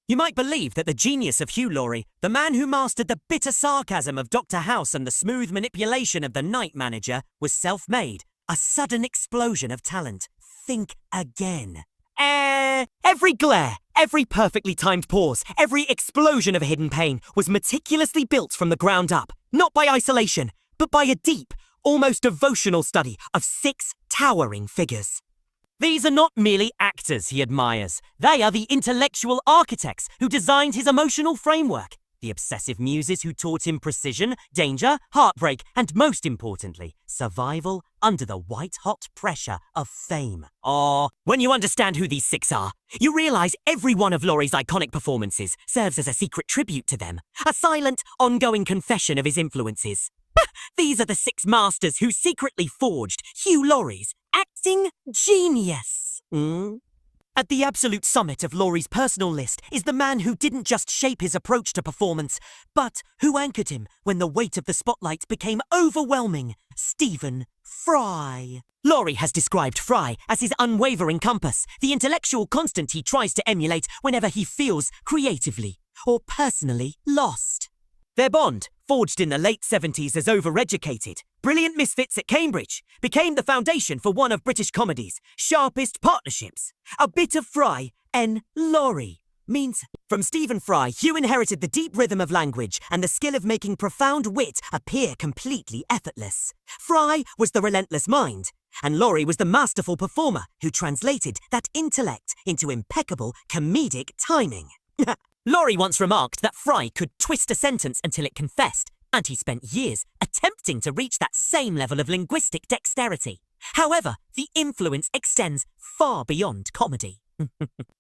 You might believe that the genius of Hugh Laurie, the man who mastered the bitter sarcasm of Dr. House and the smooth manipulation of the night manager, was self-made. A sudden explosion of talent. Think again. Every glare, every perfectly timed pause, every explosion of hidden pain was meticulously built from the ground up, not by isolation, but by a deep, almost devotional study of 6 towering figures. These are not merely actors he admires. They are the intellectual architects who designed his emotional framework, the obsessive muses who taught him precision, danger, heartbreak, and most importantly, survival under the white-hot pressure of fame. When you understand who these 6 are, you realize every one of Laurie's iconic performances serves as a secret tribute to them, a silent, ongoing confession of his influences. These are the 6 masters who secretly forged Hugh Laurie's acting genius. At the absolute summit of Laurie's personal list is the man who didn't just shape his approach to performance, but who anchored him when the weight of the spotlight became overwhelming: Stephen Fry. Laurie has described Fry as his unwavering compass, the intellectual constant he tries to emulate whenever he feels creatively or personally lost. Their bond, forged in the late 70s as overeducated, brilliant misfits at Cambridge, became the foundation for one of British comedy's sharpest partnerships. A bit of Fry and Laurie means from Stephen Fry, Hugh inherited the deep rhythm of language and the skill of making profound wit appear completely effortless. Fry was the relentless mind, and Laurie was the masterful performer who translated that intellect into impeccable comedic timing. Laurie once remarked that Fry could twist a sentence until it confessed, and he spent years attempting to reach that same level of linguistic dexterity. However, the influence extends far beyond comedy.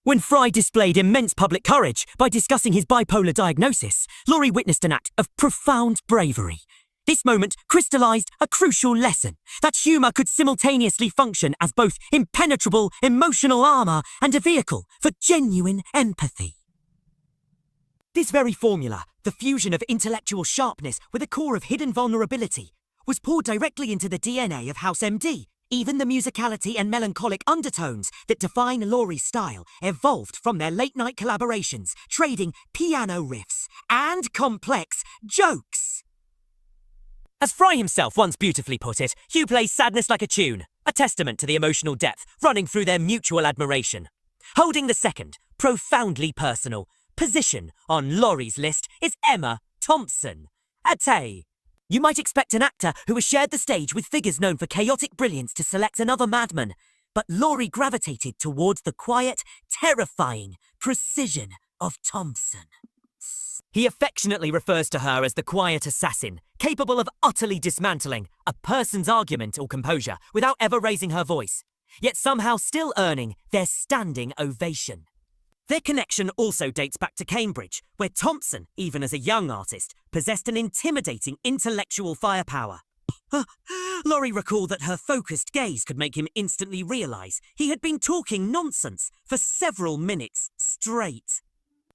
When Fry displayed immense public courage by discussing his bipolar diagnosis, Laurie witnessed an act of profound bravery. This moment crystallized a crucial lesson: that humor could simultaneously function as both impenetrable emotional armor and a vehicle for genuine empathy. This very formula, the fusion of intellectual sharpness with a core of hidden vulnerability, was poured directly into the DNA of House MD. Even the musicality and melancholic undertones that define Laurie's style evolved from their late-night collaborations, trading piano riffs and complex jokes. As Fry himself once beautifully put it, Hugh plays sadness like a tune, a testament to the emotional depth running through their mutual admiration. Holding the second, profoundly personal, position on Laurie's list is Emma Thompson. Ate. You might expect an actor who has shared the stage with figures known for chaotic brilliance to select another madman, but Laurie gravitated towards the quiet, terrifying precision of Thompson. He affectionately refers to her as the quiet assassin, capable of utterly dismantling a person's argument or composure without ever raising her voice, yet somehow still earning their standing ovation. Their connection also dates back to Cambridge, where Thompson, even as a young artist, possessed an intimidating intellectual firepower. Laurie recalled that her focused gaze could make him instantly realize he had been talking nonsense for several minutes straight.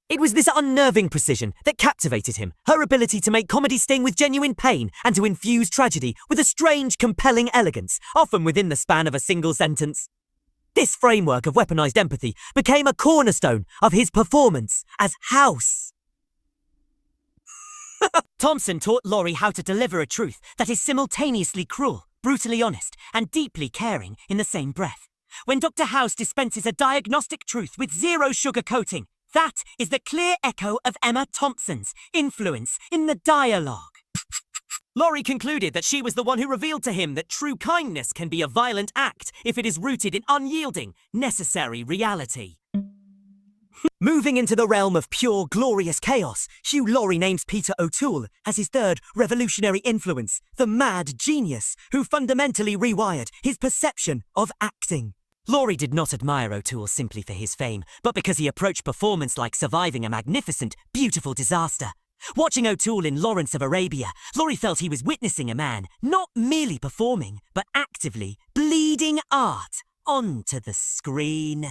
It was this unnerving precision that captivated him, her ability to make comedy sting with genuine pain and to infuse tragedy with a strange, compelling elegance, often within the span of a single sentence. This framework of weaponized empathy became a cornerstone of his performance as House. Thompson taught Laurie how to deliver a truth that is simultaneously cruel, brutally honest, and deeply caring in the same breath. When Dr. House dispenses a diagnostic truth with zero sugarcoating, that is the clear echo of Emma Thompson's influence in the dialogue. Laurie concluded that she was the one who revealed to him that true kindness can be a violent act if it is rooted in unyielding, necessary reality. Moving into the realm of pure, glorious chaos, Hugh Laurie names Peter O'Toole as his third revolutionary influence, the mad genius who fundamentally rewired his perception of acting. Laurie did not admire O'Toole simply for his fame, but because he approached performance like surviving a magnificent, beautiful disaster. Watching O'Toole in Lawrence of Arabia, Laurie felt he was witnessing a man not merely performing, but actively bleeding art onto the screen.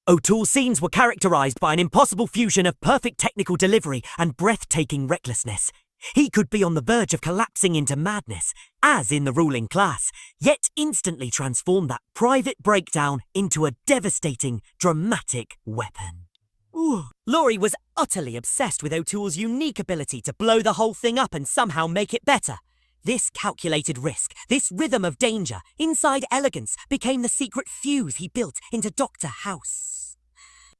O'Toole's scenes were characterized by an impossible fusion of perfect technical delivery and breathtaking recklessness. He could be on the verge of collapsing into madness, as in The Ruling Class, yet instantly transform that private breakdown into a devastating, dramatic weapon. Laurie was utterly obsessed with O'Toole's unique ability to blow the whole thing up and somehow make it better. This calculated risk, this rhythm of danger, inside elegance, became the secret fuse he built into Dr. House.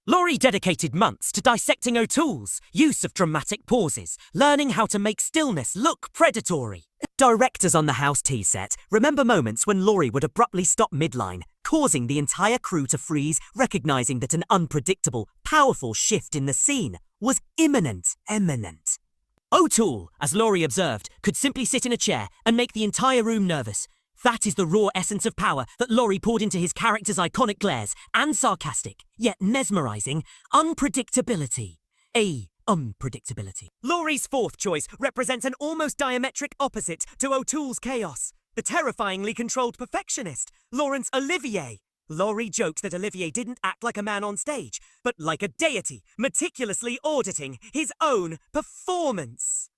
Laurie dedicated months to dissecting O'Toole's use of dramatic pauses, learning how to make stillness look predatory. Directors on the House tea set remember moments when Laurie would abruptly stop midline, causing the entire crew to freeze, recognizing that an unpredictable, powerful shift in the scene was imminent. O'Toole, as Laurie observed, could simply sit in a chair and make the entire room nervous. That is the raw essence of power that Laurie poured into his character's iconic glares and sarcastic, yet mesmerizing, unpredictability. Unpredictability. Laurie's fourth choice represents an almost diametric opposite to O'Toole's chaos. The terrifyingly controlled perfectionist, Laurence Olivier. Laurie joked that Olivier didn't act like a man on stage, but like a deity, meticulously auditing his own performance.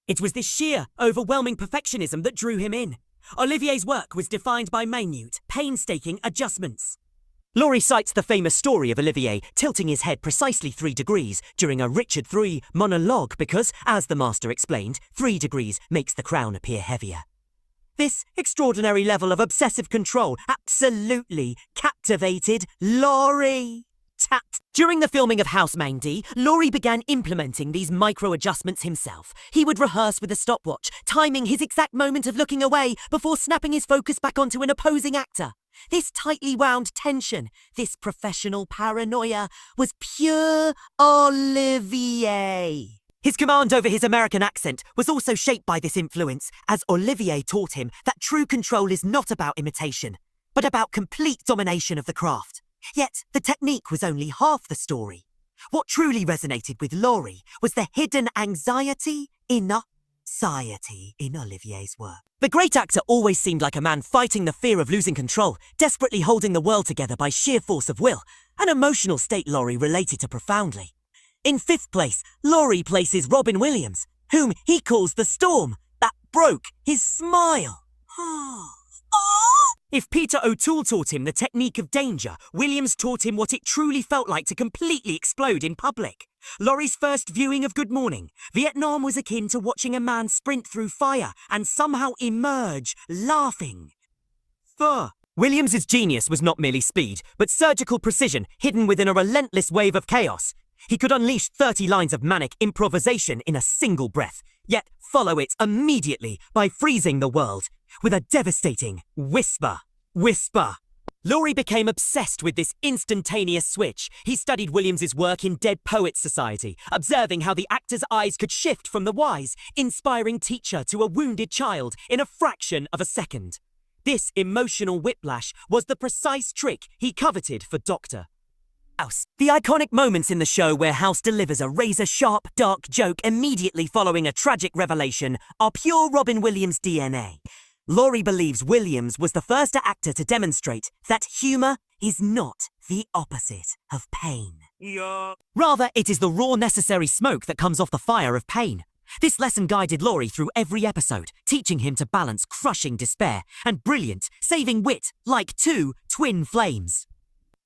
It was this sheer, overwhelming perfectionism that drew him in. Olivier's work was defined by minute, painstaking adjustments. Laurie cites the famous story of Olivier tilting his head precisely 3 degrees during a Richard III monologue because, as the master explained, 3 degrees makes the crown appear heavier. This extraordinary level of obsessive control absolutely captivated Laurie. During the filming of House Mandy, Laurie began implementing these micro-adjustments himself. He would rehearse with a stopwatch, timing his exact moment of looking away before snapping his focus back onto an opposing actor. This tightly wound tension, this professional paranoia, was pure Olivier. His command over his American accent was also shaped by this influence, as Olivier taught him that true control is not about imitation, but about complete domination of the craft. Yet, the technique was only half the story. What truly resonated with Laurie was the hidden anxiety in Olivier's work. The great actor always seemed like a man fighting the fear of losing control, desperately holding the world together by sheer force of will, an emotional state Laurie related to profoundly. In 5th place, Laurie places Robin Williams, whom he calls the storm that broke his smile. If Peter O'Toole taught him the technique of danger, Williams taught him what it truly felt like to completely explode in public. Laurie's first viewing of Good Morning, Vietnam was akin to watching a man sprint through fire and somehow emerge laughing. Williams's genius was not merely speed, but surgical precision hidden within a relentless wave of chaos. He could unleash 30 lines of manic improvisation in a single breath, yet follow it immediately by freezing the world with a devastating whisper. Laurie became obsessed with this instantaneous switch. He studied Williams's work in Dead Poets Society, observing how the actor's eyes could shift from the wise, inspiring teacher to a wounded child in a fraction of a second. This emotional whiplash was the precise trick he coveted for Dr. House. The iconic moments in the show where House delivers a razor-sharp, dark joke immediately following a tragic revelation are pure Robin Williams DNA. Laurie believes Williams was the first actor to demonstrate that humour is not the opposite of pain. Rather, it is the raw necessary smoke that comes off the fire of pain. This lesson guided Laurie through every episode, teaching him to balance crushing despair and brilliant, saving wit like 2 twin flames.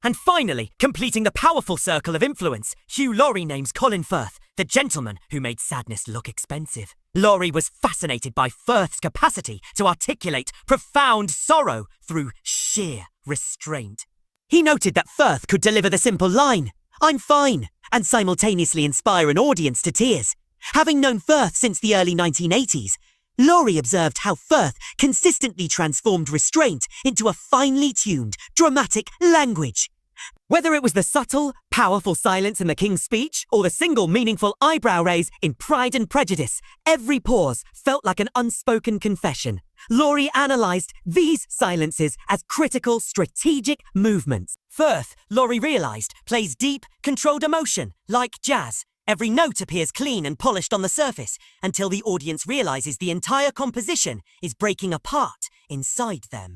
And finally, completing the powerful circle of influence, Hugh Laurie names Colin Firth, the gentleman who made sadness look expensive. Laurie was fascinated by Firth's capacity to articulate profound sorrow through sheer restraint. He noted that Firth could deliver the simple line, "I'm fine," and simultaneously inspire an audience to tears. Having known Firth since the early 1980s, Laurie observed how Firth consistently transformed restraint into a finely tuned, dramatic language. Whether it was the subtle, powerful silence in the King's Speech or the single meaningful eyebrow raise in Pride and Prejudice, every pause felt like an unspoken confession. Laurie analysed these silences as critical, strategic movements. Firth, Laurie realised, plays deep, controlled emotion, like jazz. Every note appears clean and polished on the surface until the audience realises the entire composition is breaking apart inside them.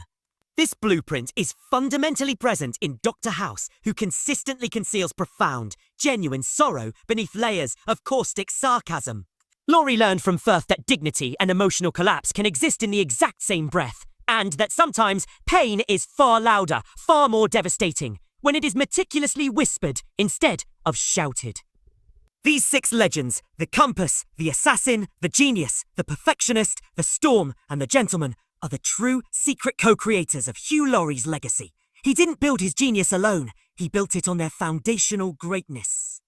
This blueprint is fundamentally present in Dr. House, who consistently conceals profound, genuine sorrow beneath layers of caustic sarcasm. Laurie learned from Firth that dignity and emotional collapse can exist in the exact same breath, and that sometimes pain is far louder, far more devastating, when it is meticulously whispered instead of shouted. These 6 legends, the compass, the assassin, the genius, the perfectionist, the storm, and the gentleman, are the true secret co-creators of Hugh Laurie's legacy. He didn't build his genius alone, he built it on their foundational greatness.